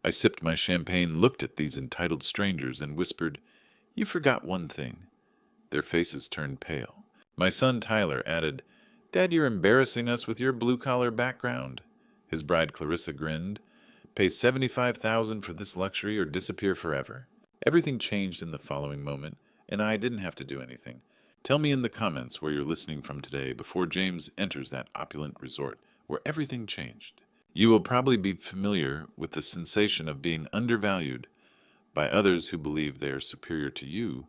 I sipped my champagne, looked at these entitled strangers, and whispered, "You forgot one thing." Their faces turned pale. My son Tyler added, "Dad, you're embarrassing us with your blue-collar background." His bride Clarissa grinned, "Pay $75,000 for this luxury or disappear forever." Everything changed in the following moment, and I didn't have to do anything. Tell me in the comments where you're listening from today before James enters that opulent resort where everything changed. You will probably be familiar with the sensation of being undervalued by others who believe they are superior to you,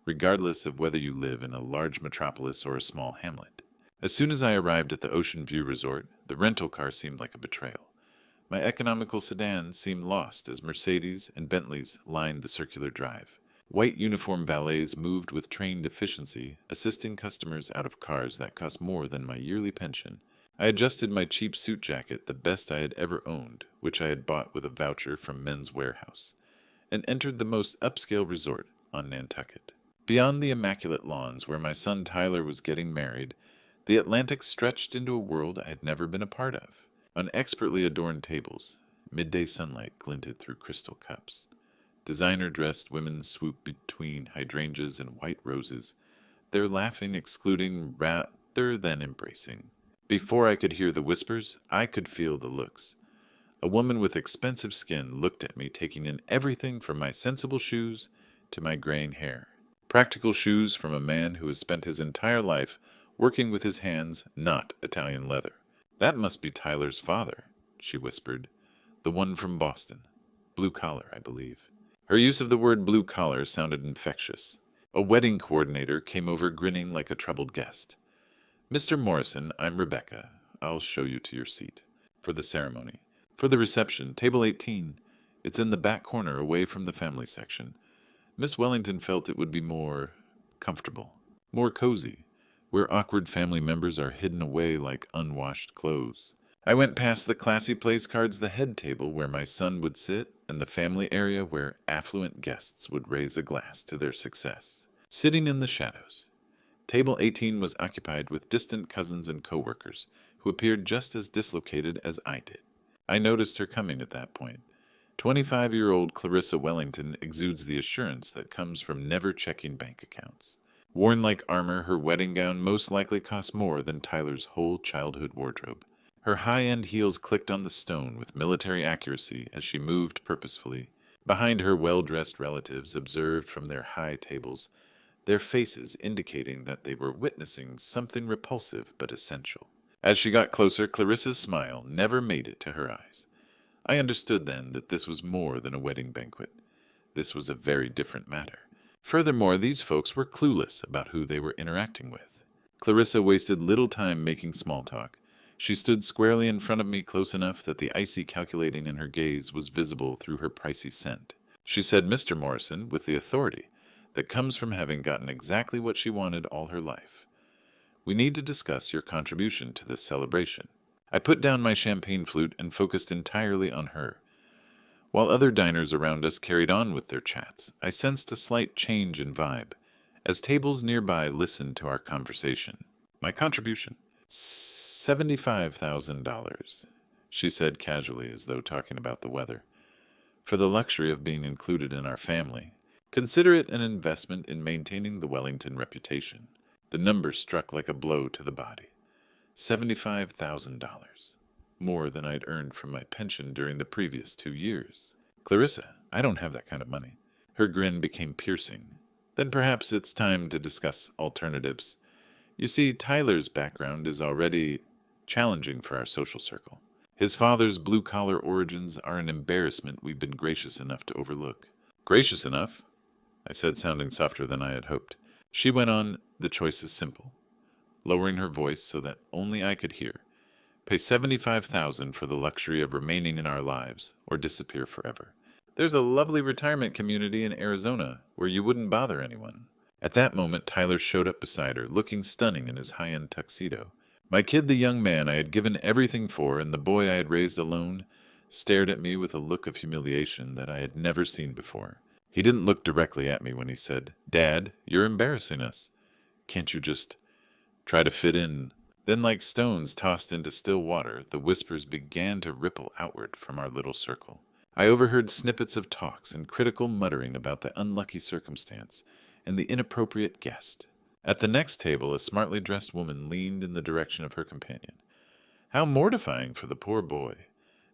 regardless of whether you live in a large metropolis or a small hamlet. As soon as I arrived at the Ocean View Resort, the rental car seemed like a betrayal. My economical sedan seemed lost as Mercedes and Bentleys lined the circular drive. White uniformed valets moved with trained efficiency, assisting customers out of cars that cost more than my yearly pension. I adjusted my cheap suit jacket, the best I had ever owned, which I had bought with a voucher from Men's Warehouse, and entered the most upscale resort on Nantucket. Beyond the immaculate lawns where my son Tyler was getting married, the Atlantic stretched into a world I had never been a part of. On expertly adorned tables, midday sunlight glinted through crystal cups. Designer-dressed women swooped between hydrangeas and white roses, their laughing excluding rather than embracing. Before I could hear the whispers, I could feel the looks. A woman with expensive skin looked at me, taking in everything from my sensible shoes to my graying hair. Practical shoes from a man who has spent his entire life working with his hands, not Italian leather. "That must be Tyler's father," she whispered. "The one from Boston. Blue collar, I believe." Her use of the word blue collar sounded infectious. A wedding coordinator came over grinning like a troubled guest. "Mr. Morrison, I'm Rebecca. I'll show you to your seat." For the ceremony. For the reception, table 18. It's in the back corner away from the family section. Miss Wellington felt it would be more comfortable, more cozy, where awkward family members are hidden away like unwashed clothes. I went past the classy place cards, the head table where my son would sit, and the family area where affluent guests would raise a glass to their success. Sitting in the shadows. Table 18 was occupied with distant cousins and coworkers who appeared just as dislocated as I did. I noticed her coming at that point. 25-year-old Clarissa Wellington exudes the assurance that comes from never checking bank accounts. Worn like armor, her wedding gown most likely cost more than Tyler's whole childhood wardrobe. Her high-end heels clicked on the stone with military accuracy as she moved purposefully. Behind her, well-dressed relatives observed from their high tables, their faces indicating that they were witnessing something repulsive but essential. As she got closer, Clarissa's smile never made it to her eyes. I understood then that this was more than a wedding banquet. This was a very different matter. Furthermore, these folks were clueless about who they were interacting with. Clarissa wasted little time making small talk. She stood squarely in front of me, close enough that the icy calculating in her gaze was visible through her pricey scent. She said, "Mr. Morrison," with the authority that comes from having gotten exactly what she wanted all her life. "We need to discuss your contribution to this celebration." I put down my champagne flute and focused entirely on her. While other diners around us carried on with their chats, I sensed a slight change in vibe as tables nearby listened to our conversation. "My contribution? $75,000, she said casually as though talking about the weather. "For the luxury of being included in our family. Consider it an investment in maintaining the Wellington reputation." The number struck like a blow to the body. $75,000. More than I'd earned from my pension during the previous 2 years. "Clarissa, I don't have that kind of money." Her grin became piercing. "Then perhaps it's time to discuss alternatives. You see, Tyler's background is already challenging for our social circle. His father's blue-collar origins are an embarrassment we've been gracious enough to overlook." "Gracious enough?" I said, sounding softer than I had hoped. She went on, "The choice is simple," lowering her voice so that only I could hear. "Pay $75,000 for the luxury of remaining in our lives, or disappear forever. There's a lovely retirement community in Arizona where you wouldn't bother anyone." At that moment, Tyler showed up beside her, looking stunning in his high-end tuxedo. My kid, the young man I had given everything for, and the boy I had raised alone, stared at me with a look of humiliation that I had never seen before. He didn't look directly at me when he said, "Dad, you're embarrassing us. Can't you just try to fit in?" Then, like stones tossed into still water, the whispers began to ripple outward from our little circle. I overheard snippets of talks and critical muttering about the unlucky circumstance and the inappropriate guest. At the next table, a smartly dressed woman leaned in the direction of her companion. How mortifying for the poor boy.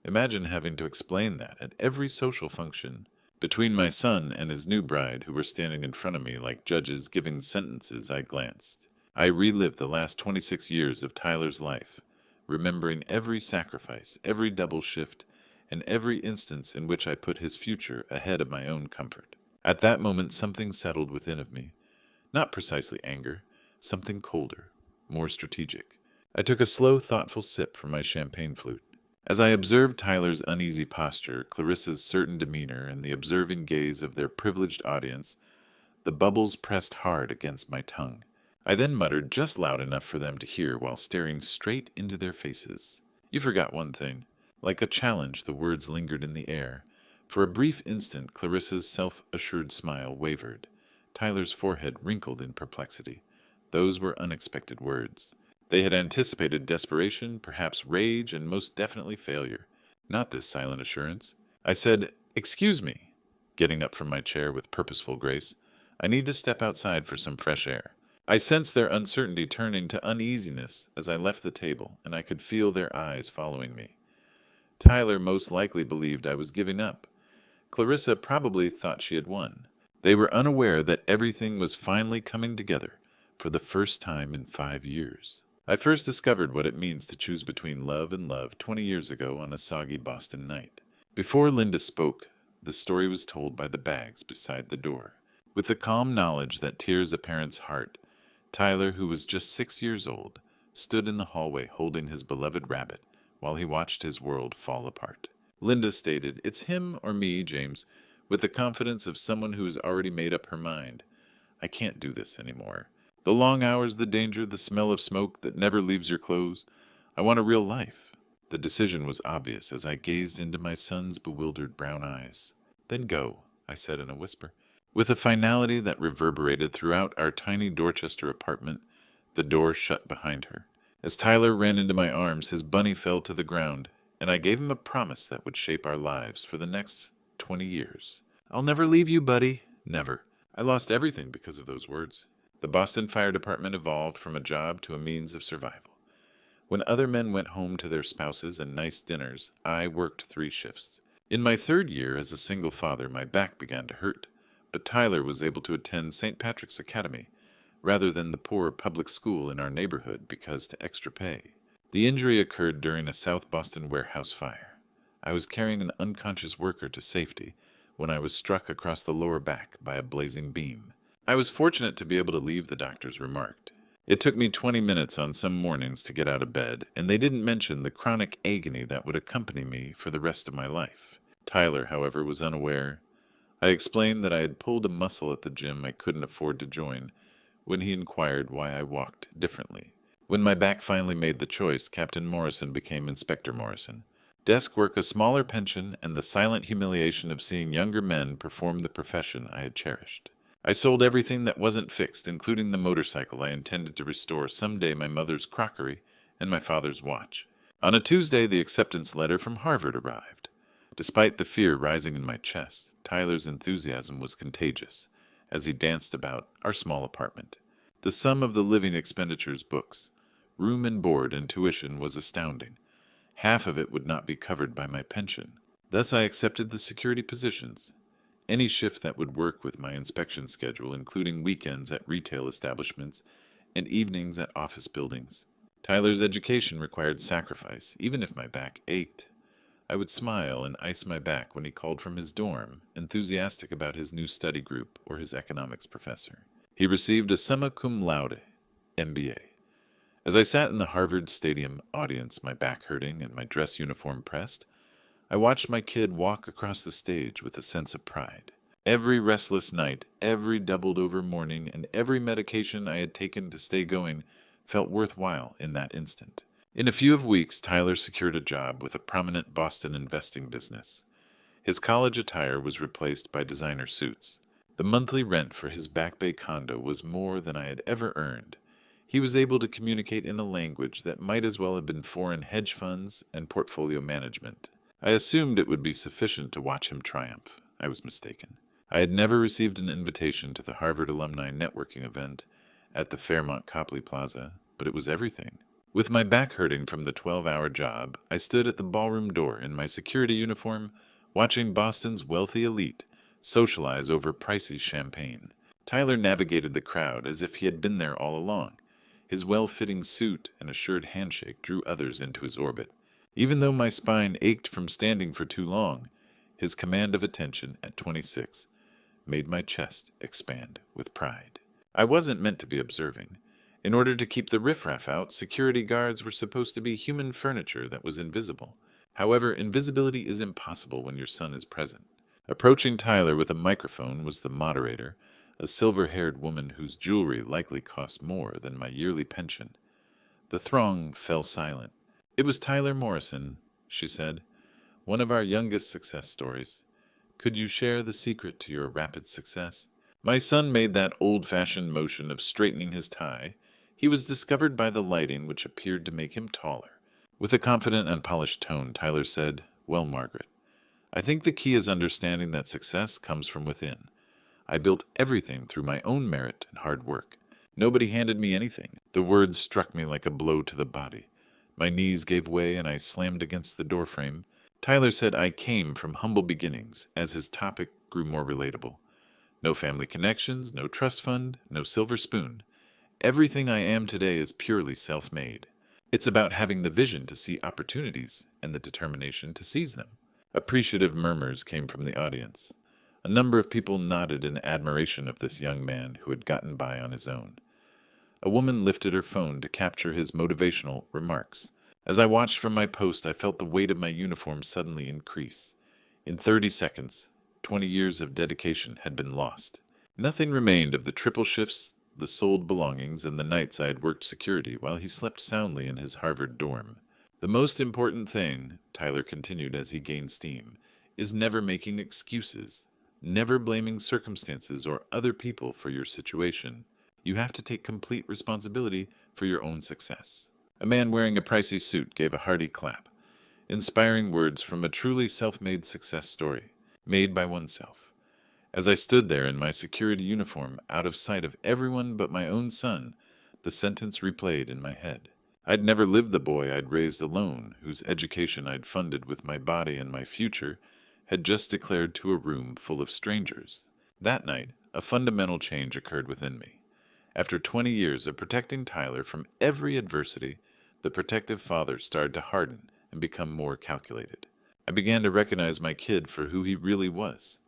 Imagine having to explain that at every social function. Between my son and his new bride, who were standing in front of me like judges giving sentences, I glanced. I relived the last 26 years of Tyler's life, remembering every sacrifice, every double shift, and every instance in which I put his future ahead of my own comfort. At that moment, something settled within of me. Not precisely anger, something colder, more strategic. I took a slow, thoughtful sip from my champagne flute. As I observed Tyler's uneasy posture, Clarissa's certain demeanor, and the observing gaze of their privileged audience, the bubbles pressed hard against my tongue. I then muttered just loud enough for them to hear while staring straight into their faces. You forgot one thing. Like a challenge, the words lingered in the air. For a brief instant, Clarissa's self-assured smile wavered. Tyler's forehead wrinkled in perplexity. Those were unexpected words. They had anticipated desperation, perhaps rage, and most definitely failure. Not this silent assurance. I said, "Excuse me," getting up from my chair with purposeful grace. "I need to step outside for some fresh air." I sensed their uncertainty turning to uneasiness as I left the table, and I could feel their eyes following me. Tyler most likely believed I was giving up. Clarissa probably thought she had won. They were unaware that everything was finally coming together for the first time in 5 years. I first discovered what it means to choose between love and love 20 years ago on a soggy Boston night. Before Linda spoke, the story was told by the bags beside the door. With the calm knowledge that tears a parent's heart, Tyler, who was just 6 years old, stood in the hallway holding his beloved rabbit while he watched his world fall apart. Linda stated, "It's him or me, James," with the confidence of someone who has already made up her mind. "I can't do this anymore. The long hours, the danger, the smell of smoke that never leaves your clothes. I want a real life." The decision was obvious as I gazed into my son's bewildered brown eyes. "Then go," I said in a whisper. With a finality that reverberated throughout our tiny Dorchester apartment, the door shut behind her. As Tyler ran into my arms, his bunny fell to the ground, and I gave him a promise that would shape our lives for the next 20 years. "I'll never leave you, buddy. Never." I lost everything because of those words. The Boston Fire Department evolved from a job to a means of survival. When other men went home to their spouses and nice dinners, I worked 3 shifts. In my 3rd year as a single father, my back began to hurt, but Tyler was able to attend St. Patrick's Academy rather than the poor public school in our neighborhood because to extra pay. The injury occurred during a South Boston warehouse fire. I was carrying an unconscious worker to safety when I was struck across the lower back by a blazing beam. I was fortunate to be able to leave, the doctors remarked. It took me 20 minutes on some mornings to get out of bed, and they didn't mention the chronic agony that would accompany me for the rest of my life. Tyler, however, was unaware. I explained that I had pulled a muscle at the gym I couldn't afford to join when he inquired why I walked differently. When my back finally made the choice, Captain Morrison became Inspector Morrison. Desk work, a smaller pension, and the silent humiliation of seeing younger men perform the profession I had cherished. I sold everything that wasn't fixed, including the motorcycle I intended to restore someday, my mother's crockery, and my father's watch. On a Tuesday, the acceptance letter from Harvard arrived. Despite the fear rising in my chest, Tyler's enthusiasm was contagious as he danced about our small apartment. The sum of the living expenditures, books, room and board, and tuition was astounding. Half of it would not be covered by my pension. Thus I accepted the security positions. Any shift that would work with my inspection schedule, including weekends at retail establishments and evenings at office buildings. Tyler's education required sacrifice, even if my back ached. I would smile and ice my back when he called from his dorm, enthusiastic about his new study group or his economics professor. He received a summa cum laude, MBA. As I sat in the Harvard Stadium audience, my back hurting and my dress uniform pressed, I watched my kid walk across the stage with a sense of pride. Every restless night, every doubled-over morning, and every medication I had taken to stay going felt worthwhile in that instant. In a few weeks, Tyler secured a job with a prominent Boston investing business. His college attire was replaced by designer suits. The monthly rent for his Back Bay condo was more than I had ever earned. He was able to communicate in a language that might as well have been foreign hedge funds and portfolio management. I assumed it would be sufficient to watch him triumph. I was mistaken. I had never received an invitation to the Harvard Alumni Networking event at the Fairmont Copley Plaza, but it was everything. With my back hurting from the 12-hour job, I stood at the ballroom door in my security uniform, watching Boston's wealthy elite socialize over pricey champagne. Tyler navigated the crowd as if he had been there all along. His well-fitting suit and assured handshake drew others into his orbit. Even though my spine ached from standing for too long, his command of attention at 26 made my chest expand with pride. I wasn't meant to be observing. In order to keep the riffraff out, security guards were supposed to be human furniture that was invisible. However, invisibility is impossible when your son is present. Approaching Tyler with a microphone was the moderator, a silver-haired woman whose jewelry likely cost more than my yearly pension. The throng fell silent. "It was Tyler Morrison," she said, "one of our youngest success stories. Could you share the secret to your rapid success?" My son made that old-fashioned motion of straightening his tie. He was discovered by the lighting, which appeared to make him taller. With a confident and polished tone, Tyler said, "Well, Margaret, I think the key is understanding that success comes from within. I built everything through my own merit and hard work. Nobody handed me anything." The words struck me like a blow to the body. My knees gave way and I slammed against the doorframe. Tyler said I came from humble beginnings as his topic grew more relatable. No family connections, no trust fund, no silver spoon. Everything I am today is purely self-made. It's about having the vision to see opportunities and the determination to seize them. Appreciative murmurs came from the audience. A number of people nodded in admiration of this young man who had gotten by on his own. A woman lifted her phone to capture his motivational remarks. As I watched from my post, I felt the weight of my uniform suddenly increase. In 30 seconds, 20 years of dedication had been lost. Nothing remained of the triple shifts, the sold belongings, and the nights I had worked security while he slept soundly in his Harvard dorm. "The most important thing," Tyler continued as he gained steam, "is never making excuses, never blaming circumstances or other people for your situation. You have to take complete responsibility for your own success." A man wearing a pricey suit gave a hearty clap. Inspiring words from a truly self-made success story, made by oneself. As I stood there in my security uniform, out of sight of everyone but my own son, the sentence replayed in my head. I'd never lived the boy I'd raised alone, whose education I'd funded with my body and my future, had just declared to a room full of strangers. That night, a fundamental change occurred within me. After 20 years of protecting Tyler from every adversity, the protective father started to harden and become more calculated. I began to recognize my kid for who he really was.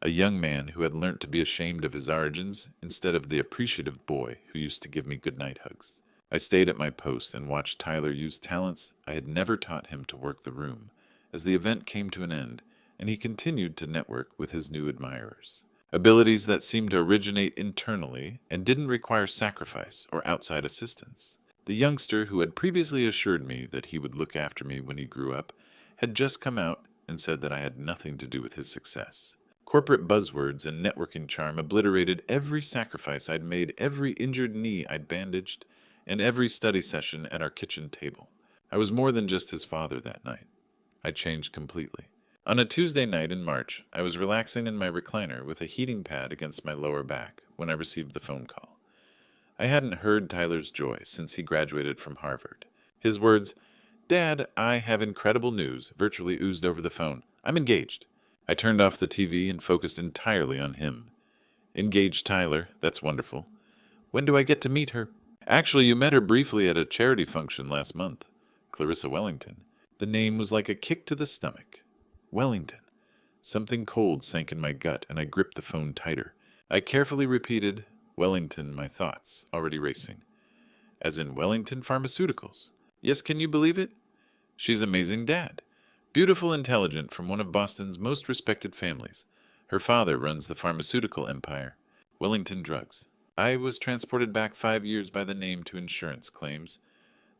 A young man who had learnt to be ashamed of his origins instead of the appreciative boy who used to give me goodnight hugs. I stayed at my post and watched Tyler use talents I had never taught him to work the room, as the event came to an end, and he continued to network with his new admirers. Abilities that seemed to originate internally and didn't require sacrifice or outside assistance. The youngster who had previously assured me that he would look after me when he grew up had just come out and said that I had nothing to do with his success. Corporate buzzwords and networking charm obliterated every sacrifice I'd made, every injured knee I'd bandaged, and every study session at our kitchen table. I was more than just his father that night. I changed completely. On a Tuesday night in March, I was relaxing in my recliner with a heating pad against my lower back when I received the phone call. I hadn't heard Tyler's joy since he graduated from Harvard. His words, "Dad, I have incredible news," virtually oozed over the phone. "I'm engaged." I turned off the TV and focused entirely on him. "Engaged, Tyler. That's wonderful. When do I get to meet her?" "Actually, you met her briefly at a charity function last month. Clarissa Wellington." The name was like a kick to the stomach. Wellington. Something cold sank in my gut, and I gripped the phone tighter. I carefully repeated, "Wellington," my thoughts already racing. "As in Wellington Pharmaceuticals." "Yes, can you believe it? She's amazing, Dad. Beautiful, intelligent, from one of Boston's most respected families. Her father runs the pharmaceutical empire, Wellington Drugs. I was transported back 5 years by the name to insurance claims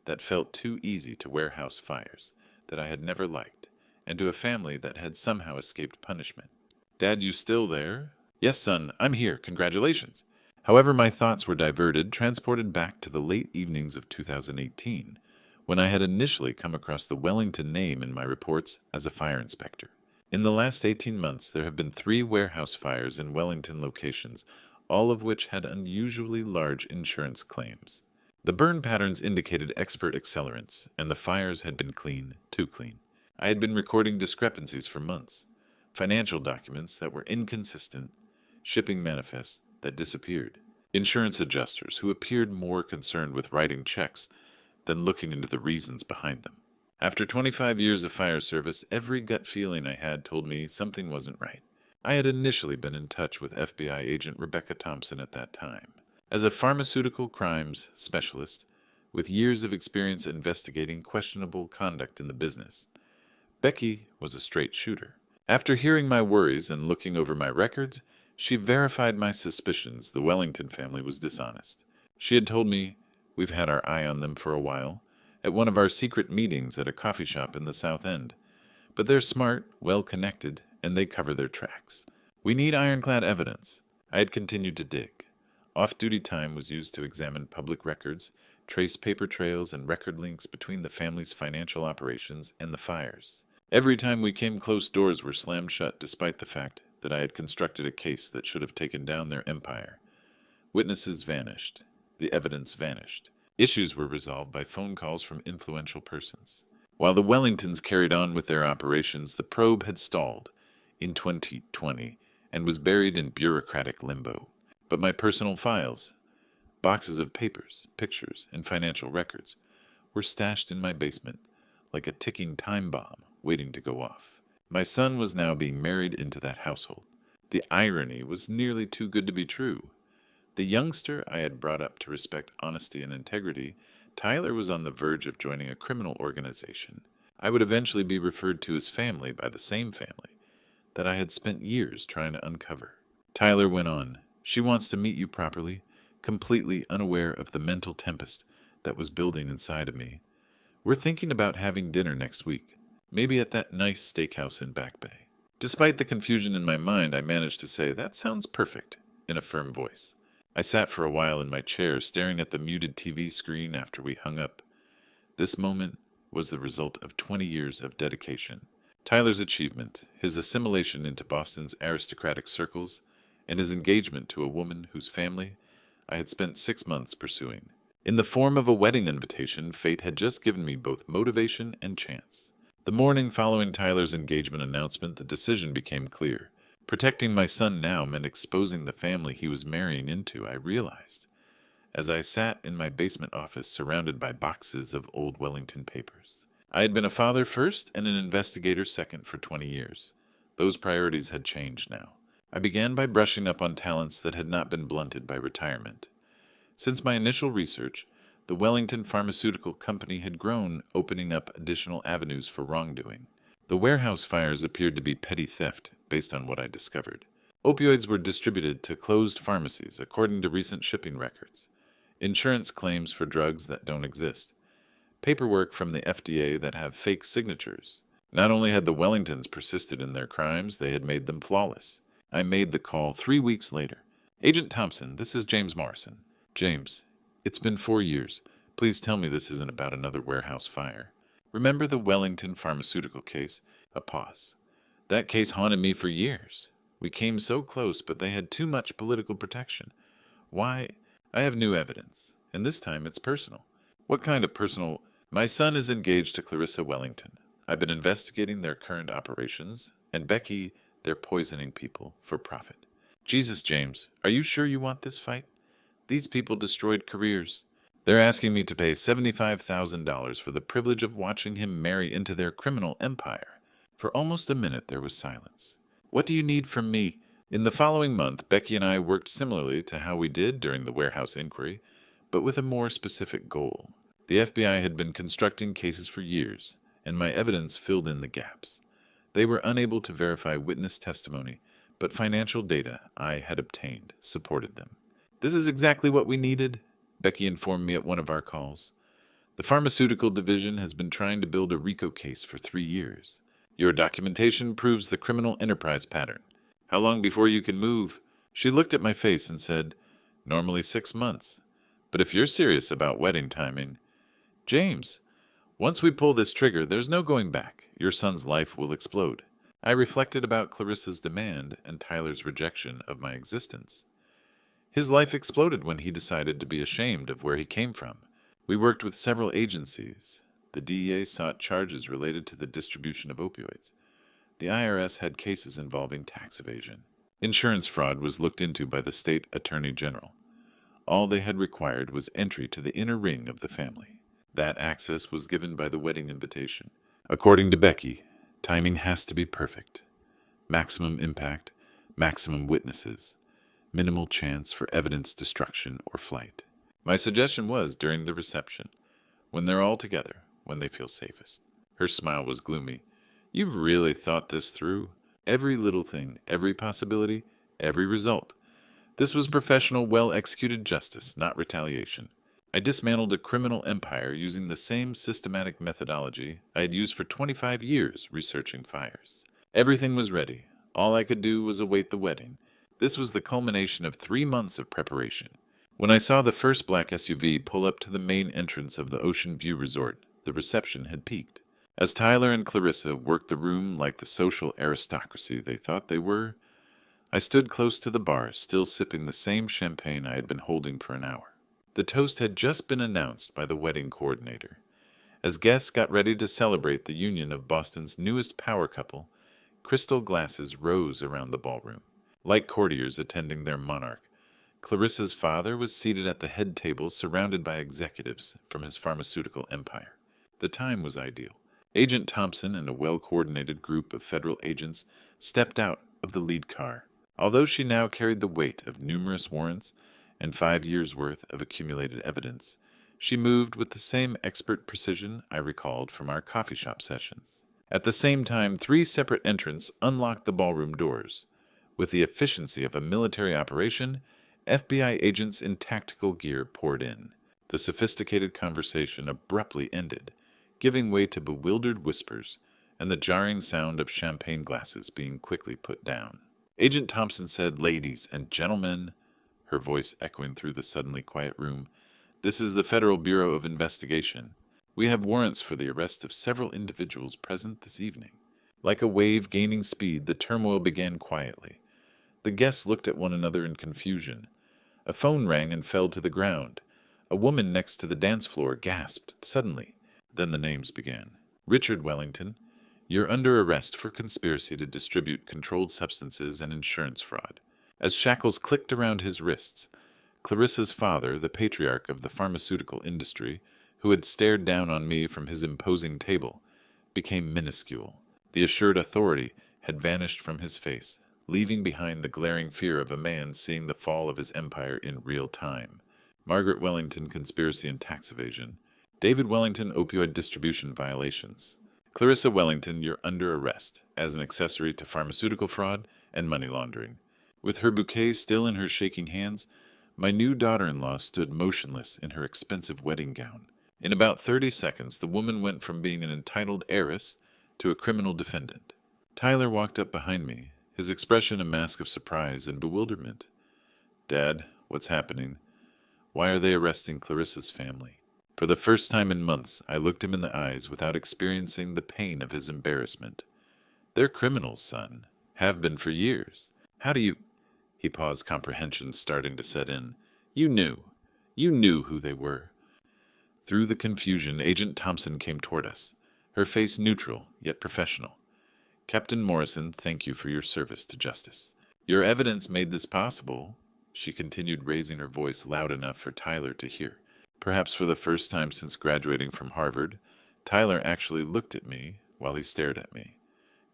that felt too easy to warehouse fires that I had never liked, and to a family that had somehow escaped punishment. Dad, you still there?" "Yes, son, I'm here. Congratulations." However, my thoughts were diverted, transported back to the late evenings of 2018, when I had initially come across the Wellington name in my reports as a fire inspector. In the last 18 months, there have been 3 warehouse fires in Wellington locations, all of which had unusually large insurance claims. The burn patterns indicated expert accelerants, and the fires had been clean, too clean. I had been recording discrepancies for months, financial documents that were inconsistent, shipping manifests that disappeared, insurance adjusters who appeared more concerned with writing checks than looking into the reasons behind them. After 25 years of fire service, every gut feeling I had told me something wasn't right. I had initially been in touch with FBI agent Rebecca Thompson at that time. As a pharmaceutical crimes specialist, with years of experience investigating questionable conduct in the business, Becky was a straight shooter. After hearing my worries and looking over my records, she verified my suspicions the Wellington family was dishonest. She had told me, "We've had our eye on them for a while," at one of our secret meetings at a coffee shop in the South End. "But they're smart, well-connected, and they cover their tracks. We need ironclad evidence." I had continued to dig. Off-duty time was used to examine public records, trace paper trails and record links between the family's financial operations and the fires. Every time we came close, doors were slammed shut despite the fact that I had constructed a case that should have taken down their empire. Witnesses vanished. The evidence vanished. Issues were resolved by phone calls from influential persons. While the Wellingtons carried on with their operations, the probe had stalled in 2020 and was buried in bureaucratic limbo. But my personal files, boxes of papers, pictures, and financial records, were stashed in my basement like a ticking time bomb waiting to go off. My son was now being married into that household. The irony was nearly too good to be true. The youngster I had brought up to respect honesty and integrity, Tyler was on the verge of joining a criminal organization. I would eventually be referred to as family by the same family that I had spent years trying to uncover. Tyler went on, "She wants to meet you properly, completely unaware of the mental tempest that was building inside of me. We're thinking about having dinner next week, maybe at that nice steakhouse in Back Bay." Despite the confusion in my mind, I managed to say, "That sounds perfect," in a firm voice. I sat for a while in my chair, staring at the muted TV screen after we hung up. This moment was the result of 20 years of dedication. Tyler's achievement, his assimilation into Boston's aristocratic circles, and his engagement to a woman whose family I had spent 6 months pursuing. In the form of a wedding invitation, fate had just given me both motivation and chance. The morning following Tyler's engagement announcement, the decision became clear. Protecting my son now meant exposing the family he was marrying into, I realized, as I sat in my basement office surrounded by boxes of old Wellington papers. I had been a father first and an investigator second for 20 years. Those priorities had changed now. I began by brushing up on talents that had not been blunted by retirement. Since my initial research, the Wellington Pharmaceutical Company had grown, opening up additional avenues for wrongdoing. The warehouse fires appeared to be petty theft, based on what I discovered. Opioids were distributed to closed pharmacies, according to recent shipping records. Insurance claims for drugs that don't exist. Paperwork from the FDA that have fake signatures. Not only had the Wellingtons persisted in their crimes, they had made them flawless. I made the call 3 weeks later. "Agent Thompson, this is James Morrison." "James, it's been 4 years. Please tell me this isn't about another warehouse fire. Remember the Wellington pharmaceutical case?" A pause. "That case haunted me for years. We came so close, but they had too much political protection. Why? I have new evidence, and this time it's personal." "What kind of personal?" "My son is engaged to Clarissa Wellington. I've been investigating their current operations, and Becky, they're poisoning people for profit." "Jesus, James, are you sure you want this fight? These people destroyed careers. They're asking me to pay $75,000 for the privilege of watching him marry into their criminal empire." For almost a minute there was silence. "What do you need from me?" In the following month, Becky and I worked similarly to how we did during the warehouse inquiry, but with a more specific goal. The FBI had been constructing cases for years, and my evidence filled in the gaps. They were unable to verify witness testimony, but financial data I had obtained supported them. "This is exactly what we needed," Becky informed me at one of our calls. "The pharmaceutical division has been trying to build a RICO case for 3 years. Your documentation proves the criminal enterprise pattern. How long before you can move?" She looked at my face and said, "Normally 6 months. But if you're serious about wedding timing..." "James, Once we pull this trigger, there's no going back. Your son's life will explode. I reflected about Clarissa's demand and Tyler's rejection of my existence. His life exploded when he decided to be ashamed of where he came from. We worked with several agencies. The DEA sought charges related to the distribution of opioids. The IRS had cases involving tax evasion. Insurance fraud was looked into by the state attorney general. All they had required was entry to the inner ring of the family. That access was given by the wedding invitation. According to Becky, timing has to be perfect. Maximum impact, maximum witnesses, minimal chance for evidence destruction or flight. My suggestion was during the reception, when they're all together, when they feel safest. Her smile was gloomy. You've really thought this through. Every little thing, every possibility, every result. This was professional, well-executed justice, not retaliation. I dismantled a criminal empire using the same systematic methodology I had used for 25 years researching fires. Everything was ready. All I could do was await the wedding. This was the culmination of 3 months of preparation. When I saw the first black SUV pull up to the main entrance of the Ocean View Resort, the reception had peaked. As Tyler and Clarissa worked the room like the social aristocracy they thought they were, I stood close to the bar, still sipping the same champagne I had been holding for an hour. The toast had just been announced by the wedding coordinator. As guests got ready to celebrate the union of Boston's newest power couple, crystal glasses rose around the ballroom. Like courtiers attending their monarch, Clarissa's father was seated at the head table surrounded by executives from his pharmaceutical empire. The time was ideal. Agent Thompson and a well-coordinated group of federal agents stepped out of the lead car. Although she now carried the weight of numerous warrants and 5 years' worth of accumulated evidence, she moved with the same expert precision I recalled from our coffee shop sessions. At the same time, 3 separate entrants unlocked the ballroom doors. With the efficiency of a military operation, FBI agents in tactical gear poured in. The sophisticated conversation abruptly ended, giving way to bewildered whispers and the jarring sound of champagne glasses being quickly put down. Agent Thompson said, "Ladies and gentlemen," her voice echoing through the suddenly quiet room, "this is the Federal Bureau of Investigation. We have warrants for the arrest of several individuals present this evening." Like a wave gaining speed, the turmoil began quietly. The guests looked at one another in confusion. A phone rang and fell to the ground. A woman next to the dance floor gasped suddenly. Then the names began. "Richard Wellington, you're under arrest for conspiracy to distribute controlled substances and insurance fraud." As shackles clicked around his wrists, Clarissa's father, the patriarch of the pharmaceutical industry, who had stared down on me from his imposing table, became minuscule. The assured authority had vanished from his face, leaving behind the glaring fear of a man seeing the fall of his empire in real time. Margaret Wellington, conspiracy and tax evasion. David Wellington, opioid distribution violations. Clarissa Wellington, you're under arrest as an accessory to pharmaceutical fraud and money laundering. With her bouquet still in her shaking hands, my new daughter-in-law stood motionless in her expensive wedding gown. In about 30 seconds, the woman went from being an entitled heiress to a criminal defendant. Tyler walked up behind me, his expression a mask of surprise and bewilderment. "Dad, what's happening? Why are they arresting Clarissa's family?" For the first time in months, I looked him in the eyes without experiencing the pain of his embarrassment. "They're criminals, son. Have been for years. How do you—" He paused, comprehension starting to set in. You knew who they were." Through the confusion, Agent Thompson came toward us, her face neutral, yet professional. "Captain Morrison, thank you for your service to justice. Your evidence made this possible," she continued, raising her voice loud enough for Tyler to hear. Perhaps for the first time since graduating from Harvard, Tyler actually looked at me while he stared at me.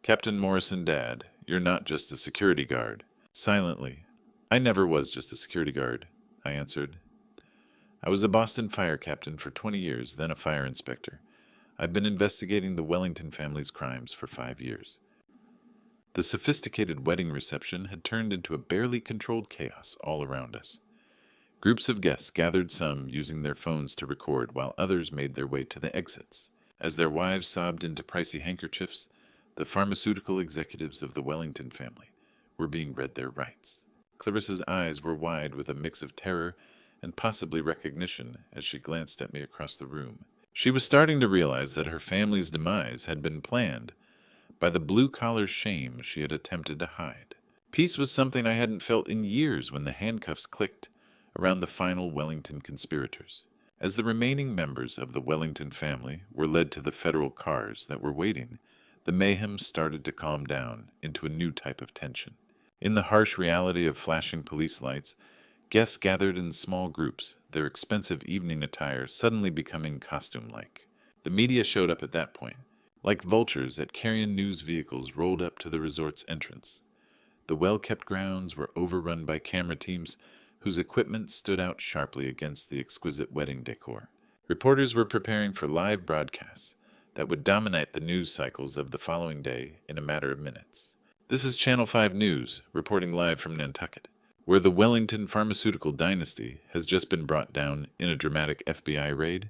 "Captain Morrison, Dad, you're not just a security guard." Silently, "I never was just a security guard," I answered. "I was a Boston fire captain for 20 years, then a fire inspector. I've been investigating the Wellington family's crimes for 5 years." The sophisticated wedding reception had turned into a barely controlled chaos all around us. Groups of guests gathered, some using their phones to record, while others made their way to the exits. As their wives sobbed into pricey handkerchiefs, the pharmaceutical executives of the Wellington family were being read their rights. Clarissa's eyes were wide with a mix of terror and possibly recognition as she glanced at me across the room. She was starting to realize that her family's demise had been planned by the blue-collar shame she had attempted to hide. Peace was something I hadn't felt in years when the handcuffs clicked around the final Wellington conspirators. As the remaining members of the Wellington family were led to the federal cars that were waiting, the mayhem started to calm down into a new type of tension. In the harsh reality of flashing police lights, guests gathered in small groups, their expensive evening attire suddenly becoming costume-like. The media showed up at that point, like vultures at carrion news vehicles rolled up to the resort's entrance. The well-kept grounds were overrun by camera teams whose equipment stood out sharply against the exquisite wedding decor. Reporters were preparing for live broadcasts that would dominate the news cycles of the following day in a matter of minutes. This is Channel 5 News, reporting live from Nantucket, where the Wellington pharmaceutical dynasty has just been brought down in a dramatic FBI raid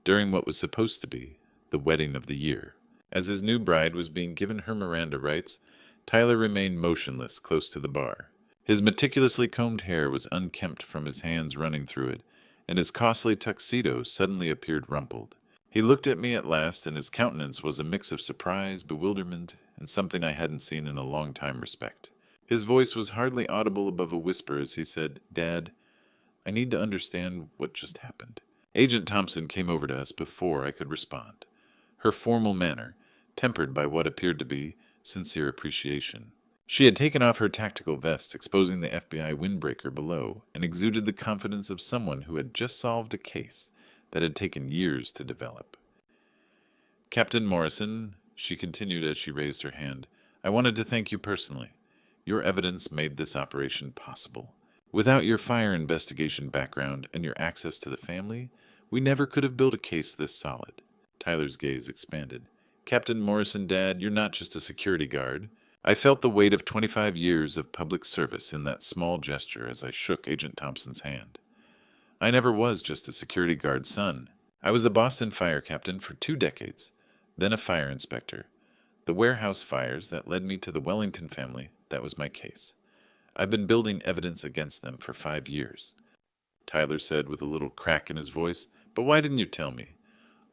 during what was supposed to be the wedding of the year. As his new bride was being given her Miranda rights, Tyler remained motionless close to the bar. His meticulously combed hair was unkempt from his hands running through it, and his costly tuxedo suddenly appeared rumpled. He looked at me at last, and his countenance was a mix of surprise, bewilderment, and something I hadn't seen in a long time respect. His voice was hardly audible above a whisper as he said, "Dad, I need to understand what just happened." Agent Thompson came over to us before I could respond, her formal manner tempered by what appeared to be sincere appreciation. She had taken off her tactical vest, exposing the FBI windbreaker below, and exuded the confidence of someone who had just solved a case that had taken years to develop. "Captain Morrison," she continued as she raised her hand, "I wanted to thank you personally. Your evidence made this operation possible. Without your fire investigation background and your access to the family, we never could have built a case this solid." Tyler's gaze expanded. "Captain Morrison, Dad, you're not just a security guard." I felt the weight of 25 years of public service in that small gesture as I shook Agent Thompson's hand. I never was just a security guard's son. I was a Boston fire captain for 2 decades, then a fire inspector. The warehouse fires that led me to the Wellington family, that was my case. I've been building evidence against them for 5 years. Tyler said with a little crack in his voice, "But why didn't you tell me?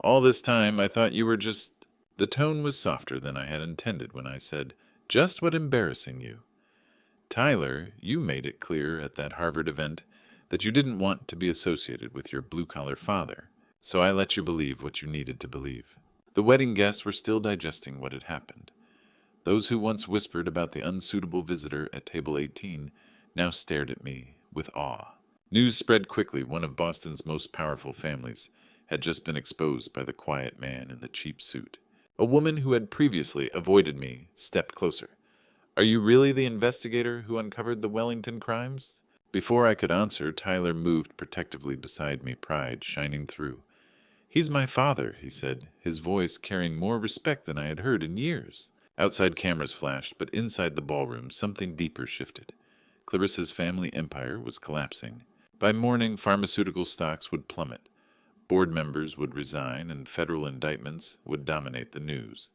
All this time I thought you were just—" The tone was softer than I had intended when I said, "Just what embarrassing you. Tyler, you made it clear at that Harvard event that you didn't want to be associated with your blue-collar father, so I let you believe what you needed to believe." The wedding guests were still digesting what had happened. Those who once whispered about the unsuitable visitor at table 18 now stared at me with awe. News spread quickly. One of Boston's most powerful families had just been exposed by the quiet man in the cheap suit. A woman who had previously avoided me stepped closer. "Are you really the investigator who uncovered the Wellington crimes?" Before I could answer, Tyler moved protectively beside me, pride shining through. "He's my father," he said, his voice carrying more respect than I had heard in years. Outside cameras flashed, but inside the ballroom something deeper shifted. Clarissa's family empire was collapsing. By morning, pharmaceutical stocks would plummet. Board members would resign, and federal indictments would dominate the news.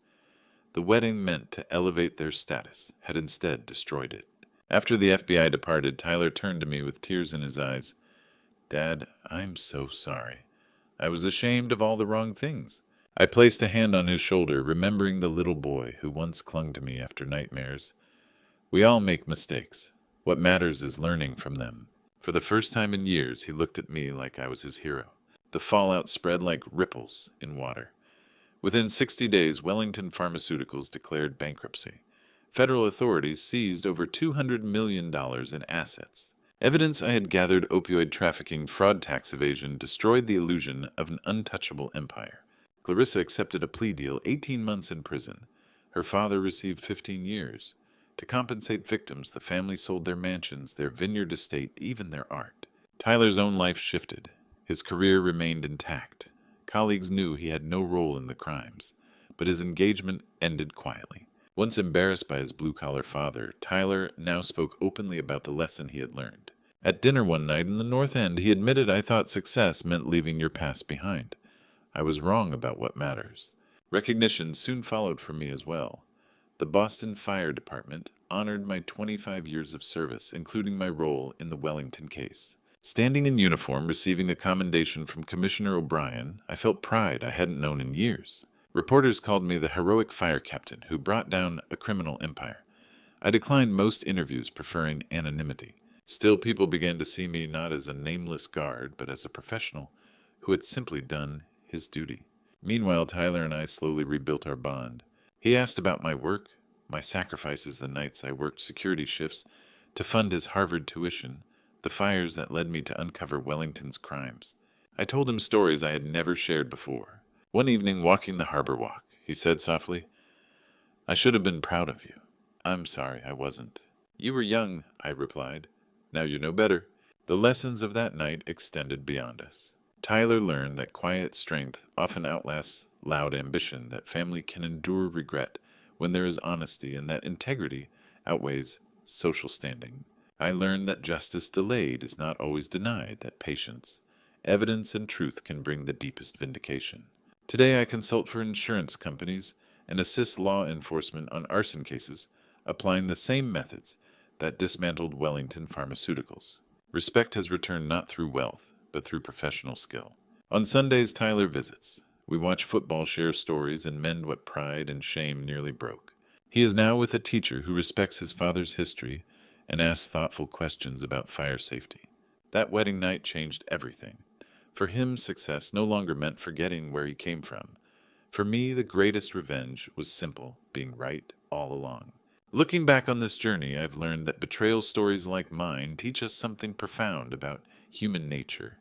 The wedding meant to elevate their status, had instead destroyed it. After the FBI departed, Tyler turned to me with tears in his eyes. "Dad, I'm so sorry. I was ashamed of all the wrong things." I placed a hand on his shoulder, remembering the little boy who once clung to me after nightmares. "We all make mistakes. What matters is learning from them." For the first time in years, he looked at me like I was his hero. The fallout spread like ripples in water. Within 60 days, Wellington Pharmaceuticals declared bankruptcy. Federal authorities seized over $200 million in assets. Evidence I had gathered opioid trafficking, fraud, tax evasion destroyed the illusion of an untouchable empire. Clarissa accepted a plea deal, 18 months in prison. Her father received 15 years. To compensate victims, the family sold their mansions, their vineyard estate, even their art. Tyler's own life shifted. His career remained intact. Colleagues knew he had no role in the crimes, but his engagement ended quietly. Once embarrassed by his blue-collar father, Tyler now spoke openly about the lesson he had learned. At dinner one night in the North End, he admitted, "I thought success meant leaving your past behind. I was wrong about what matters." Recognition soon followed for me as well. The Boston Fire Department honored my 25 years of service, including my role in the Wellington case. Standing in uniform, receiving a commendation from Commissioner O'Brien, I felt pride I hadn't known in years. Reporters called me the heroic fire captain who brought down a criminal empire. I declined most interviews, preferring anonymity. Still, people began to see me not as a nameless guard, but as a professional who had simply done his duty. Meanwhile, Tyler and I slowly rebuilt our bond. He asked about my work, my sacrifices the nights I worked security shifts to fund his Harvard tuition, the fires that led me to uncover Wellington's crimes. I told him stories I had never shared before. One evening, walking the harbor walk, he said softly, "I should have been proud of you." "I'm sorry, I wasn't." "You were young," I replied. "Now you know better." The lessons of that night extended beyond us. Tyler learned that quiet strength often outlasts loud ambition, that family can endure regret when there is honesty, and that integrity outweighs social standing. I learned that justice delayed is not always denied, that patience, evidence, and truth can bring the deepest vindication. Today I consult for insurance companies and assist law enforcement on arson cases, applying the same methods that dismantled Wellington Pharmaceuticals. Respect has returned not through wealth, but through professional skill. On Sundays, Tyler visits. We watch football, share stories, and mend what pride and shame nearly broke. He is now with a teacher who respects his father's history and asks thoughtful questions about fire safety. That wedding night changed everything. For him, success no longer meant forgetting where he came from. For me, the greatest revenge was simple, being right all along. Looking back on this journey, I've learned that betrayal stories like mine teach us something profound about human nature.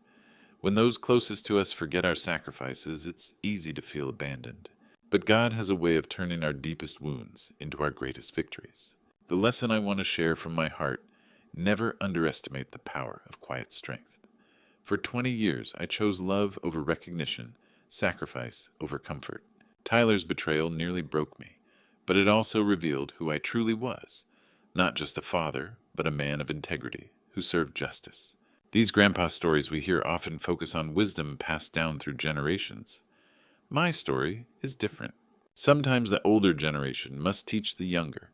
When those closest to us forget our sacrifices, it's easy to feel abandoned. But God has a way of turning our deepest wounds into our greatest victories. The lesson I want to share from my heart: never underestimate the power of quiet strength. For 20 years, I chose love over recognition, sacrifice over comfort. Tyler's betrayal nearly broke me, but it also revealed who I truly was, not just a father, but a man of integrity who served justice. These grandpa stories we hear often focus on wisdom passed down through generations. My story is different. Sometimes the older generation must teach the younger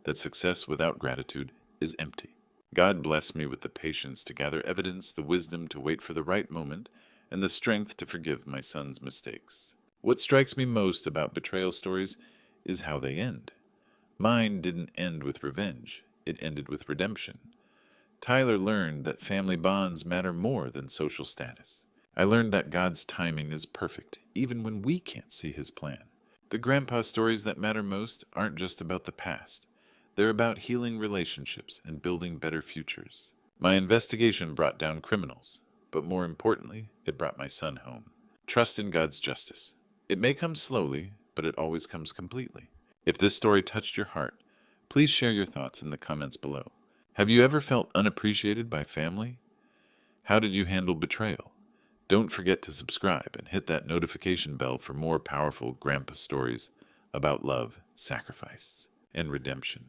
that success without gratitude is empty. God blessed me with the patience to gather evidence, the wisdom to wait for the right moment, and the strength to forgive my son's mistakes. What strikes me most about betrayal stories is how they end. Mine didn't end with revenge. It ended with redemption. Tyler learned that family bonds matter more than social status. I learned that God's timing is perfect, even when we can't see his plan. The grandpa stories that matter most aren't just about the past. They're about healing relationships and building better futures. My investigation brought down criminals, but more importantly, it brought my son home. Trust in God's justice. It may come slowly, but it always comes completely. If this story touched your heart, please share your thoughts in the comments below. Have you ever felt unappreciated by family? How did you handle betrayal? Don't forget to subscribe and hit that notification bell for more powerful grandpa stories about love, sacrifice, and redemption.